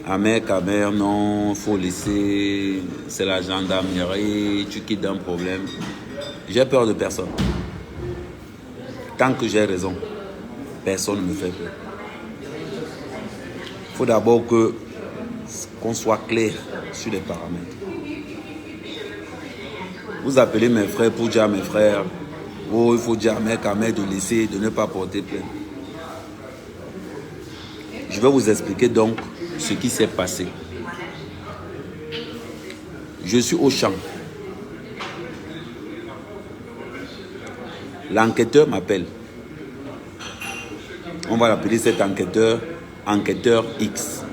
Amer, non, faut laisser, c'est la gendarmerie, tu quittes un problème. J'ai peur de personne. Tant que j'ai raison, personne ne me fait peur. Il faut d'abord qu'on soit clair sur les paramètres. Vous appelez mes frères pour dire à mes frères, oh, il faut dire à Amer de laisser, de ne pas porter plainte. Je vais vous expliquer donc ce qui s'est passé. Je suis au champ. L'enquêteur m'appelle. On va l'appeler cet enquêteur, enquêteur X.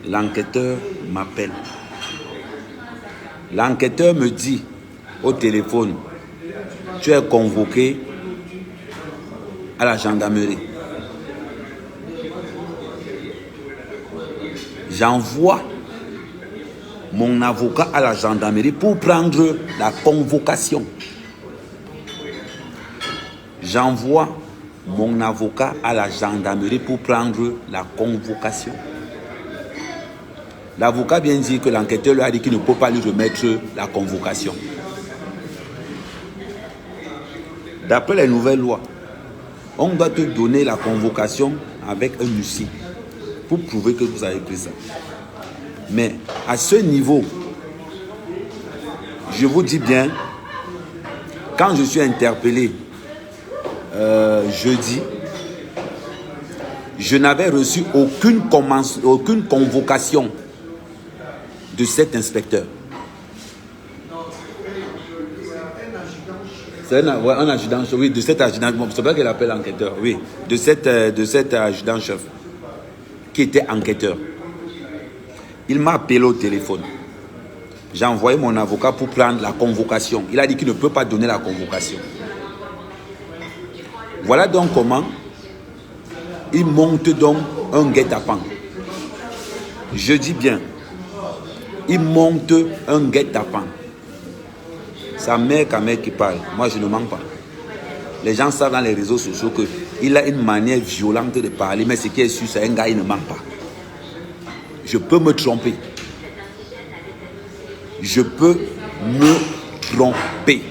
L'enquêteur m'appelle. L'enquêteur me dit au téléphone, tu es convoqué à la gendarmerie. J'envoie mon avocat à la gendarmerie pour prendre la convocation. J'envoie mon avocat à la gendarmerie pour prendre la convocation. L'avocat vient dire que l'enquêteur lui a dit qu'il ne peut pas lui remettre la convocation. D'après les nouvelles lois, on doit te donner la convocation avec un huissier pour prouver que vous avez pris ça. Mais à ce niveau, je vous dis bien, quand je suis interpellé jeudi, je n'avais reçu aucune convocation de cet inspecteur. C'est un adjudant-chef, oui, de cet adjudant-chef, c'est pas qu'il appelle l'enquêteur, oui, de cet adjudant-chef qui était enquêteur. Il m'a appelé au téléphone. J'ai envoyé mon avocat pour prendre la convocation. Il a dit qu'il ne peut pas donner la convocation. Voilà donc comment il monte donc un guet-apens. Je dis bien, il monte un guet-apens. Sa mère qui parle. Moi, je ne mens pas. Les gens savent dans les réseaux sociaux qu'il a une manière violente de parler, mais ce qui est sûr, c'est un gars, il ne ment pas. Je peux me tromper. Je peux me tromper.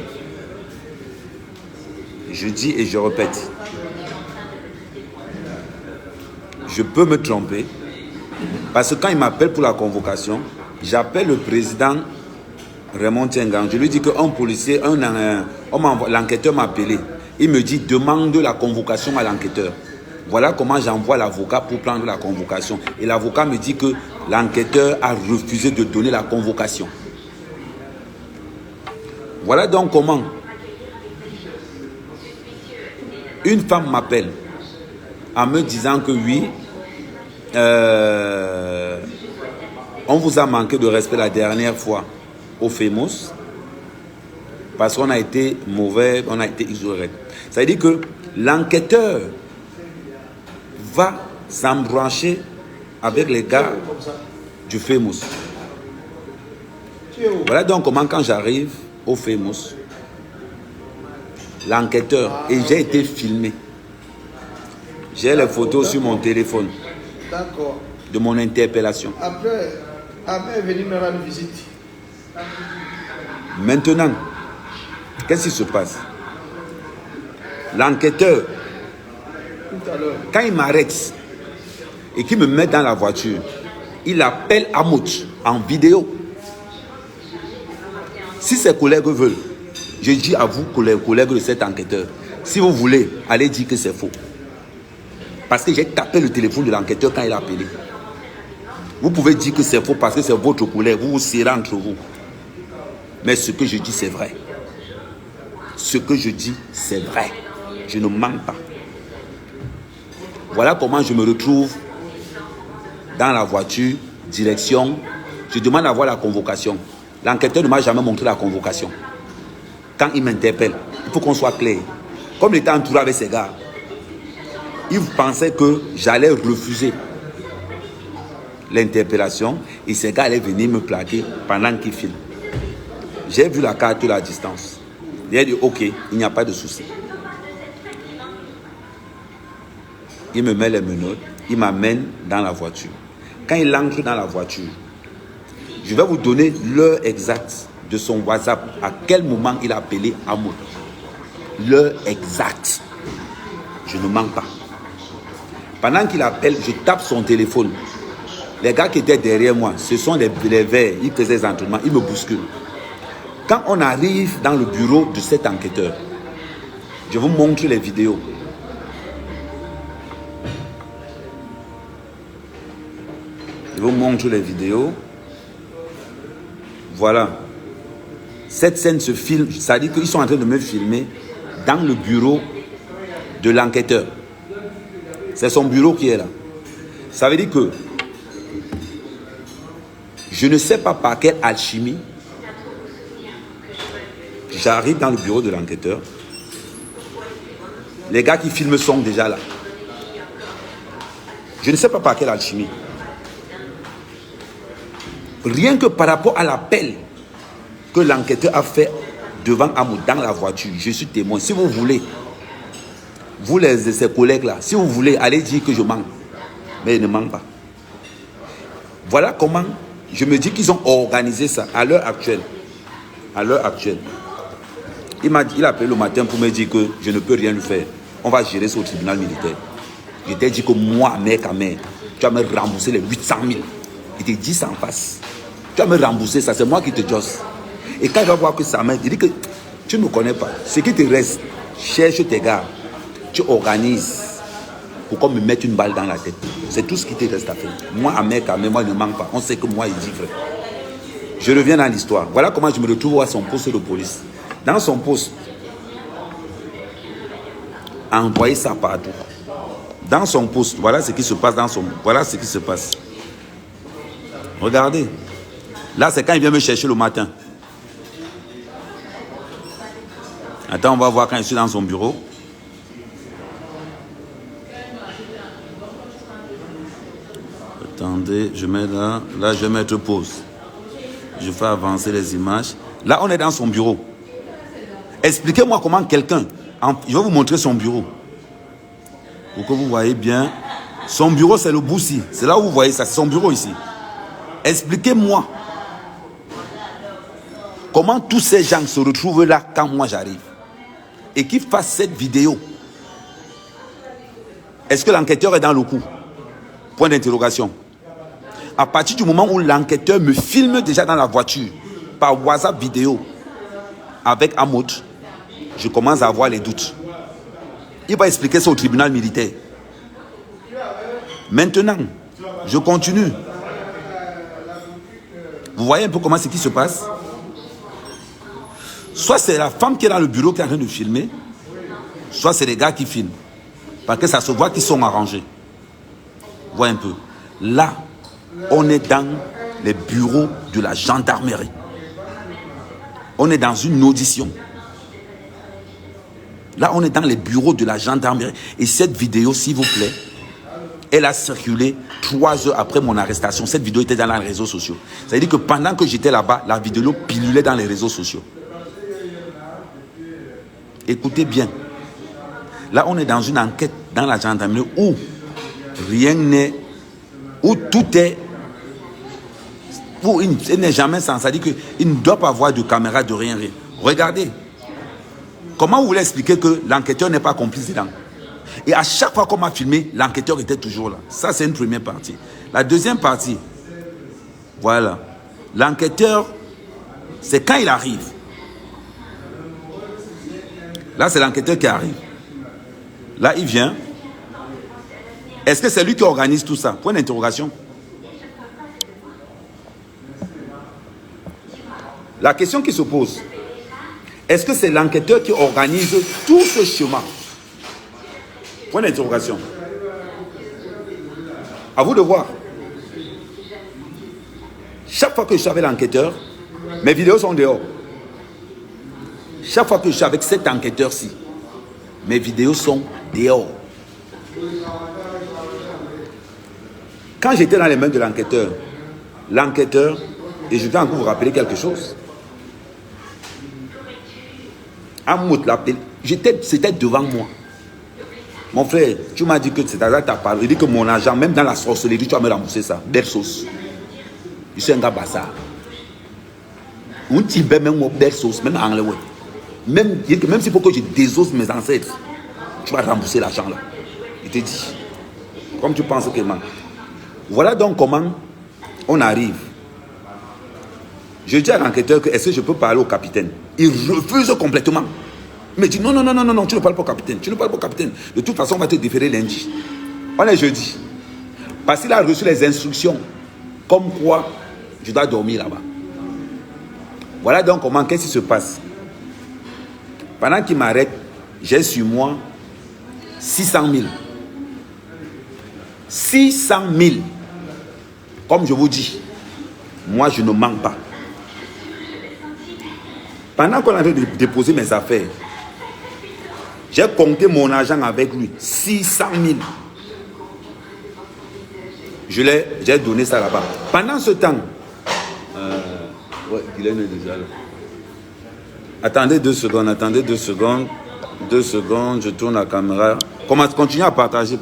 Je dis et je répète. Je peux me tromper. Parce que quand il m'appelle pour la convocation, j'appelle le président Raymond Tiengang. Je lui dis qu'un policier, l'enquêteur m'a appelé. Il me dit, demande la convocation à l'enquêteur. Voilà comment j'envoie l'avocat pour prendre la convocation. Et l'avocat me dit que l'enquêteur a refusé de donner la convocation. Voilà donc comment une femme m'appelle en me disant que oui, on vous a manqué de respect la dernière fois au FEMUS parce qu'on a été mauvais, on a été isolé. Ça veut dire que l'enquêteur va s'embrancher avec les gars du FEMUS. Voilà donc comment quand j'arrive au FEMUS, l'enquêteur, et j'ai été filmé. J'ai les photos sur mon téléphone de mon interpellation. Après est venu me rendre visite. Maintenant, qu'est-ce qui se passe? L'enquêteur, quand il m'arrête et qu'il me met dans la voiture, il appelle Amout en vidéo. Si ses collègues veulent, je dis à vous, collègues de cet enquêteur, si vous voulez, allez dire que c'est faux. Parce que j'ai tapé le téléphone de l'enquêteur quand il a appelé. Vous pouvez dire que c'est faux parce que c'est votre collègue, vous vous serrez entre vous. Mais ce que je dis, c'est vrai. Ce que je dis, c'est vrai. Je ne mens pas. Voilà comment je me retrouve dans la voiture, direction. Je demande à voir la convocation. L'enquêteur ne m'a jamais montré la convocation. Quand il m'interpelle, il faut qu'on soit clair. Comme il était entouré avec ces gars, il pensait que j'allais refuser l'interpellation et ces gars allaient venir me plaquer pendant qu'ils filment. J'ai vu la carte de la distance. J'ai dit ok, il n'y a pas de souci. Il me met les menottes, il m'amène dans la voiture. quand il entre dans la voiture, je vais vous donner l'heure exacte de son WhatsApp, à quel moment il a appelé Amoud. L'heure exacte. Je ne mens pas. Pendant qu'il appelle, je tape son téléphone. Les gars qui étaient derrière moi, ce sont les verts, ils faisaient des entraînements, ils me bousculent. Quand on arrive dans le bureau de cet enquêteur, je vous montre les vidéos. Je vous montre les vidéos. Voilà. Cette scène se filme, ça veut dire qu'ils sont en train de me filmer dans le bureau de l'enquêteur. C'est son bureau qui est là. Ça veut dire que je ne sais pas par quelle alchimie j'arrive dans le bureau de l'enquêteur. Les gars qui filment sont déjà là. Je ne sais pas par quelle alchimie. Rien que par rapport à l'appel que l'enquêteur a fait devant Amoud dans la voiture, je suis témoin. Si vous voulez, vous ses collègues là, si vous voulez, allez dire que je mens. Mais il ne ment pas. Voilà comment je me dis qu'ils ont organisé ça à l'heure actuelle. À l'heure actuelle. Il a appelé le matin pour me dire que je ne peux rien lui faire. On va gérer ça au tribunal militaire. Je t'ai dit que moi, mec à mec, tu vas me rembourser les 800 000. Il te dit ça en face. Tu vas me rembourser ça, c'est moi qui te josse. Et quand il va voir que ça m'a dit que tu ne me connais pas. Ce qui te reste, cherche tes gars. Tu organises pour qu'on me mette une balle dans la tête. C'est tout ce qui te reste à faire. Moi, à mec, moi, il ne manque pas. On sait que moi, il dit vrai. Je reviens dans l'histoire. Voilà comment je me retrouve à son poste de police. Dans son poste, à envoyer ça partout. Dans son poste, voilà ce qui se passe dans son... Voilà ce qui se passe. Regardez. Là, c'est quand il vient me chercher le matin. Attends, on va voir quand je suis dans son bureau. Attendez, je mets là. Là, je vais mettre pause. Je fais avancer les images. Là, on est dans son bureau. Expliquez-moi comment quelqu'un... Je vais vous montrer son bureau. Pour que vous voyez bien. Son bureau, c'est le Boussi. C'est là où vous voyez ça. C'est son bureau ici. Expliquez-moi. Comment tous ces gens se retrouvent là quand moi j'arrive. Et qu'ils fassent cette vidéo. Est-ce que l'enquêteur est dans le coup? Point d'interrogation. À partir du moment où l'enquêteur me filme déjà dans la voiture, par WhatsApp vidéo, avec Amoud, je commence à avoir les doutes. Il va expliquer ça au tribunal militaire. Maintenant, je continue. Vous voyez un peu comment c'est qui se passe? Soit c'est la femme qui est dans le bureau qui est en train de filmer, soit c'est les gars qui filment. Parce que ça se voit qu'ils sont arrangés. Vous voyez un peu. Là, on est dans les bureaux de la gendarmerie. On est dans une audition. Là, on est dans les bureaux de la gendarmerie. Et cette vidéo, s'il vous plaît, elle a circulé 3 heures après mon arrestation. Cette vidéo était dans les réseaux sociaux. Ça veut dire que pendant que j'étais là-bas, la vidéo pilulait dans les réseaux sociaux. Écoutez bien. Là, on est dans une enquête dans la gendarmerie où rien n'est... Où tout est... Où il n'est jamais sans... Ça veut dire qu'il ne doit pas avoir de caméra, de rien. Regardez. Comment vous voulez expliquer que l'enquêteur n'est pas complice dedans? Et à chaque fois qu'on m'a filmé, l'enquêteur était toujours là. Ça, c'est une première partie. La deuxième partie, voilà. L'enquêteur, c'est quand il arrive. Là, c'est l'enquêteur qui arrive. Là, il vient. Est-ce que c'est lui qui organise tout ça? Point d'interrogation. La question qui se pose, est-ce que c'est l'enquêteur qui organise tout ce chemin? Point d'interrogation. À vous de voir. Chaque fois que je suis avec l'enquêteur, mes vidéos sont dehors. Chaque fois que je suis avec cet enquêteur-ci, mes vidéos sont dehors. Quand j'étais dans les mains de l'enquêteur, et je vais encore vous rappeler quelque chose. Amoud l'appel, c'était devant moi. Mon frère, tu m'as dit que c'est à ta parole. Il dit que mon argent, même dans la sorcellerie, tu vas me rembourser ça. Belle sauce. Je suis un gars bazar. On t'y met même mon belle sauce, même en anglais. Même s'il faut que je désosse mes ancêtres, tu vas rembourser l'argent là. Il te dit. Comme tu penses que man. Voilà donc comment on arrive. Je dis à l'enquêteur que est-ce que je peux parler au capitaine? Il refuse complètement. Il me dit non, tu ne parles pas au capitaine. Tu ne parles pas au capitaine. De toute façon, on va te déférer lundi. On est jeudi. Parce qu'il a reçu les instructions. Comme quoi, je dois dormir là-bas. Voilà donc comment, qu'est-ce qui se passe. Pendant qu'il m'arrête, j'ai sur moi 600 000. 600 000. Comme je vous dis, moi je ne manque pas. Pendant qu'on avait déposé mes affaires, j'ai compté mon argent avec lui. 600 000. J'ai donné ça là-bas. Pendant ce temps, ouais, Guylaine est déjà là. Attendez 2 secondes. 2 secondes, je tourne la caméra. Continuez à partager.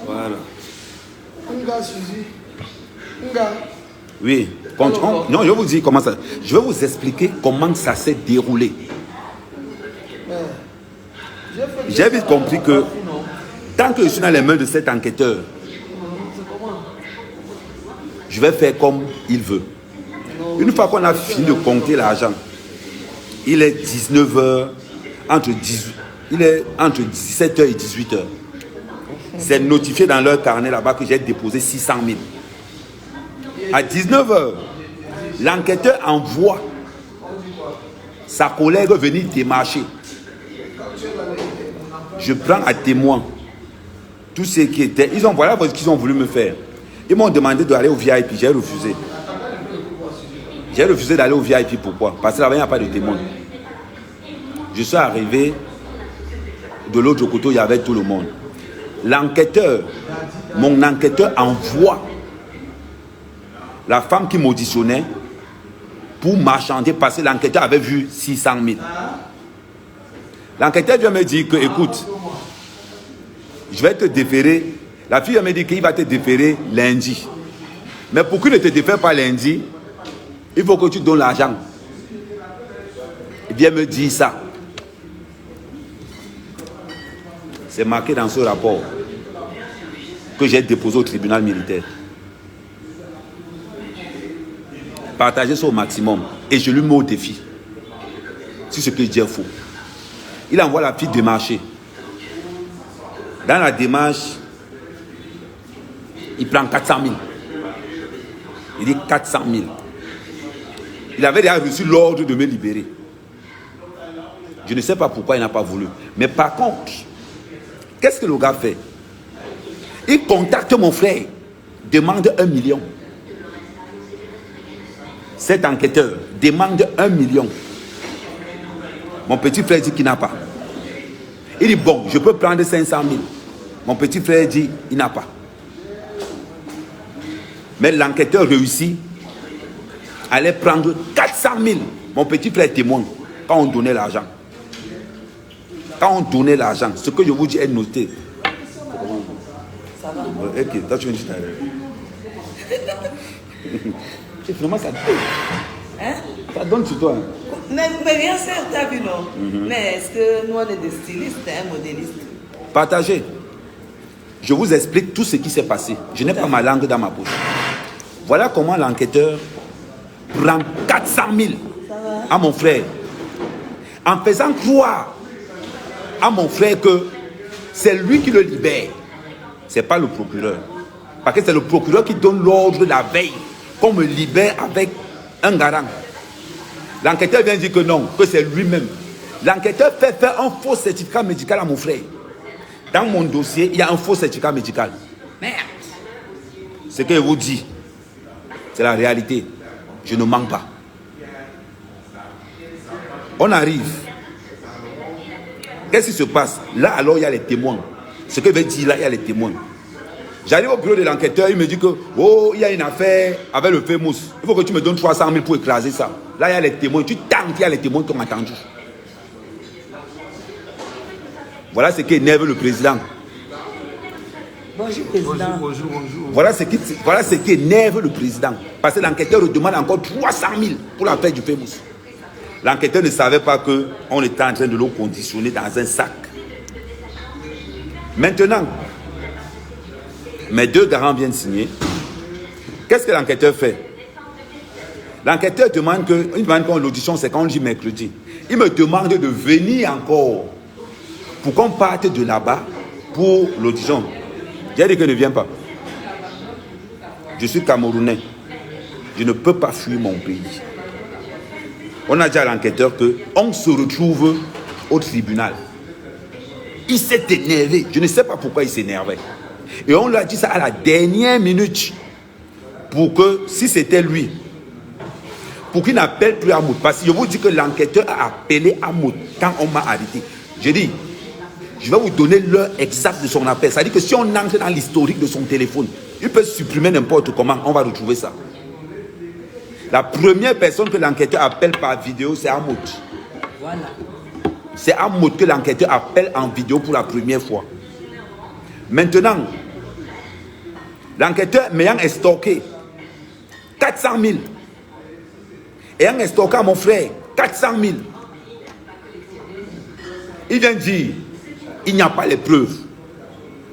Voilà. Oui. Non, je vous dis comment ça. Je vais vous expliquer comment ça s'est déroulé. J'ai vite compris que tant que je suis dans les mains de cet enquêteur, je vais faire comme il veut. Une fois qu'on a fini de compter l'argent, il est 19h, il est entre 17h et 18h. C'est notifié dans leur carnet là-bas que j'ai déposé 600 000. À 19h, l'enquêteur envoie sa collègue venir démarcher. Je prends à témoin tout ce qui était. Voilà ce qu'ils ont voulu me faire. Ils m'ont demandé d'aller au VIP, j'ai refusé. J'ai refusé d'aller au VIP, pourquoi? Parce que là-bas, il n'y a pas de témoin. Je suis arrivé, de l'autre côté, il y avait tout le monde. L'enquêteur, mon enquêteur envoie la femme qui m'auditionnait pour marchander parce que l'enquêteur avait vu 600 000. L'enquêteur vient me dire que, écoute, je vais te déférer. La fille me dit qu'il va te déférer lundi. Mais pour qu'il ne te défère pas lundi, il faut que tu donnes l'argent. Il vient me dire ça. C'est marqué dans ce rapport que j'ai déposé au tribunal militaire. Partagez ça au maximum. Et je lui mets au défi. Si ce que je dis est faux. Il envoie la fille démarcher. Dans la démarche, il prend 400 000. Il dit 400 000. Il avait déjà reçu l'ordre de me libérer. Je ne sais pas pourquoi il n'a pas voulu. Mais par contre, qu'est-ce que le gars fait? Il contacte mon frère, demande 1 million. Cet enquêteur demande 1 million. Mon petit frère dit qu'il n'a pas. Il dit bon, je peux prendre 500 000. Mon petit frère dit il n'a pas. Mais l'enquêteur réussit à aller prendre 400 000. Mon petit frère est témoin quand on donnait l'argent. Quand on donnait l'argent, ce que je vous dis est noté. Ça va. Ok, toi tu me dis. Vraiment, ça te paye. Hein? Ça donne sur toi. Hein? Mais bien sûr, t'as vu, non? Mais est-ce que nous, on est des stylistes, un modéliste? Partagez. Je vous explique tout ce qui s'est passé. Je n'ai pas ma langue dans ma bouche. Voilà comment l'enquêteur prend 400 000 à mon frère. En faisant croire à mon frère que c'est lui qui le libère. Ce n'est pas le procureur. Parce que c'est le procureur qui donne l'ordre la veille qu'on me libère avec un garant. L'enquêteur vient dire que non, que c'est lui-même. L'enquêteur fait faire un faux certificat médical à mon frère. Dans mon dossier, il y a un faux certificat médical. Merde. Ce que je vous dis, c'est la réalité. Je ne mens pas. On arrive. Qu'est-ce qui se passe? Là, alors, il y a les témoins. Ce que veut dire là, il y a les témoins. J'arrive au bureau de l'enquêteur, il me dit que, oh, il y a une affaire avec le famous. Il faut que tu me donnes 300 000 pour écraser ça. Là, il y a les témoins. Tu tentes, il y a les témoins qui ont entendu. Voilà ce qui énerve le président. Bonjour, président. Bonjour. Voilà ce qui énerve le président. Parce que l'enquêteur demande encore 300 000 pour l'affaire du famous. L'enquêteur ne savait pas qu'on était en train de le conditionner dans un sac. Maintenant, mes deux garants viennent signer. Qu'est-ce que l'enquêteur fait? L'enquêteur demande quand l'audition, c'est quand on dit mercredi. Il me demande de venir encore pour qu'on parte de là-bas pour l'audition. J'ai dit que ne viens pas. Je suis Camerounais. Je ne peux pas fuir mon pays. On a dit à l'enquêteur qu'on se retrouve au tribunal. Il s'est énervé. Je ne sais pas pourquoi il s'énervait. Et on lui a dit ça à la dernière minute. Pour que, si c'était lui, pour qu'il n'appelle plus Amoud. Parce que je vous dis que l'enquêteur a appelé Amoud quand on m'a arrêté. J'ai dit, je vais vous donner l'heure exacte de son appel. C'est-à-dire que si on entre dans l'historique de son téléphone, il peut supprimer n'importe comment. On va retrouver ça. La première personne que l'enquêteur appelle par vidéo, c'est Amoud. Voilà. C'est Amoud que l'enquêteur appelle en vidéo pour la première fois. Maintenant, l'enquêteur m'ayant estorqué 400 000, ayant estorqué à mon frère 400 000, il vient dire, il n'y a pas les preuves.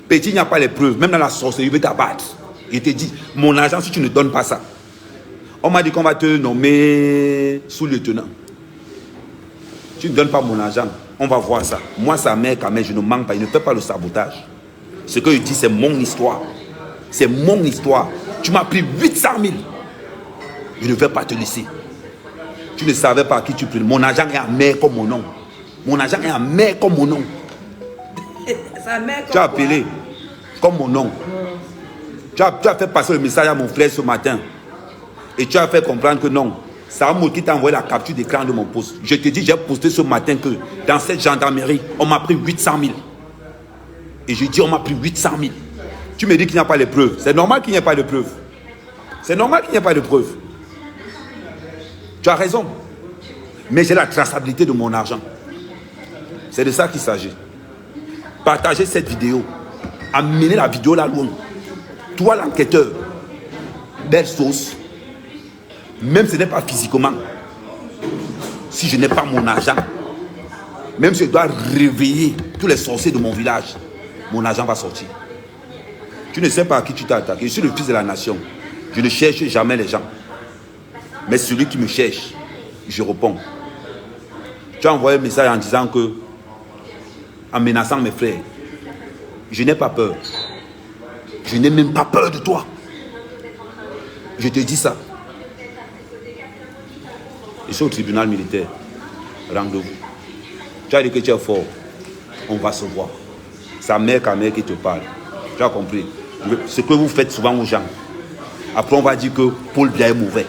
Petit, il n'y a pas les preuves. Même dans la sorcellerie, il veut t'abattre. Il te dit, mon argent, si tu ne donnes pas ça. On m'a dit qu'on va te nommer sous-lieutenant. Tu ne donnes pas mon argent, on va voir ça. Moi, sa mère, quand même, je ne mens pas, il ne fait pas le sabotage. Ce que je dis, c'est mon histoire. C'est mon histoire. Tu m'as pris 800 000. Je ne vais pas te laisser. Tu ne savais pas à qui tu pries. Mon argent est en mer comme mon nom. Mon argent est en mer comme mon nom. Sa mère comme Tu as appelé comme mon nom. Tu as fait passer le message à mon frère ce matin. Et tu as fait comprendre que non. C'est Amoud qui t'a envoyé la capture d'écran de mon poste. Je te dis, j'ai posté ce matin que dans cette gendarmerie, on m'a pris 800 000. Et je dis, on m'a pris 800 000. Tu me dis qu'il n'y a pas de preuves. C'est normal qu'il n'y ait pas de preuves. C'est normal qu'il n'y ait pas de preuves. Tu as raison. Mais j'ai la traçabilité de mon argent. C'est de ça qu'il s'agit. Partagez cette vidéo. Amenez la vidéo là loin. Toi, l'enquêteur, belle sauce. Même si ce n'est pas physiquement. Si je n'ai pas mon argent, même si je dois réveiller tous les sorciers de mon village, mon argent va sortir. Tu ne sais pas à qui tu t'as attaqué. Je suis le fils de la nation. Je ne cherche jamais les gens. Mais celui qui me cherche, je réponds. Tu as envoyé un message en disant que, en menaçant mes frères, je n'ai pas peur. Je n'ai même pas peur de toi. Je te dis ça. Je suis au tribunal militaire. Rendez-vous. Tu as dit que tu es fort. On va se voir. C'est sa mère qui te parle. Tu as compris. Ce que vous faites souvent aux gens. Après, on va dire que Paul Biya est mauvais.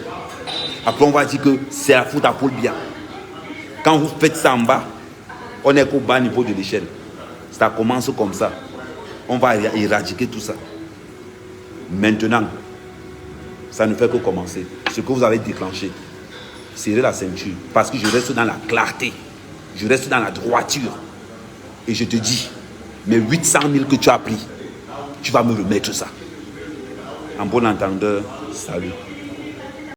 Après, on va dire que c'est la faute à Paul Biya. Quand vous faites ça en bas, on est qu'au bas niveau de l'échelle. Ça commence comme ça. On va éradiquer tout ça. Maintenant, Ça ne fait que commencer. Ce que vous avez déclenché, serrez la ceinture. Parce que je reste dans la clarté. Je reste dans la droiture. Et je te dis, mes 800 000 que tu as pris, tu vas me remettre ça. En bon entendeur, salut.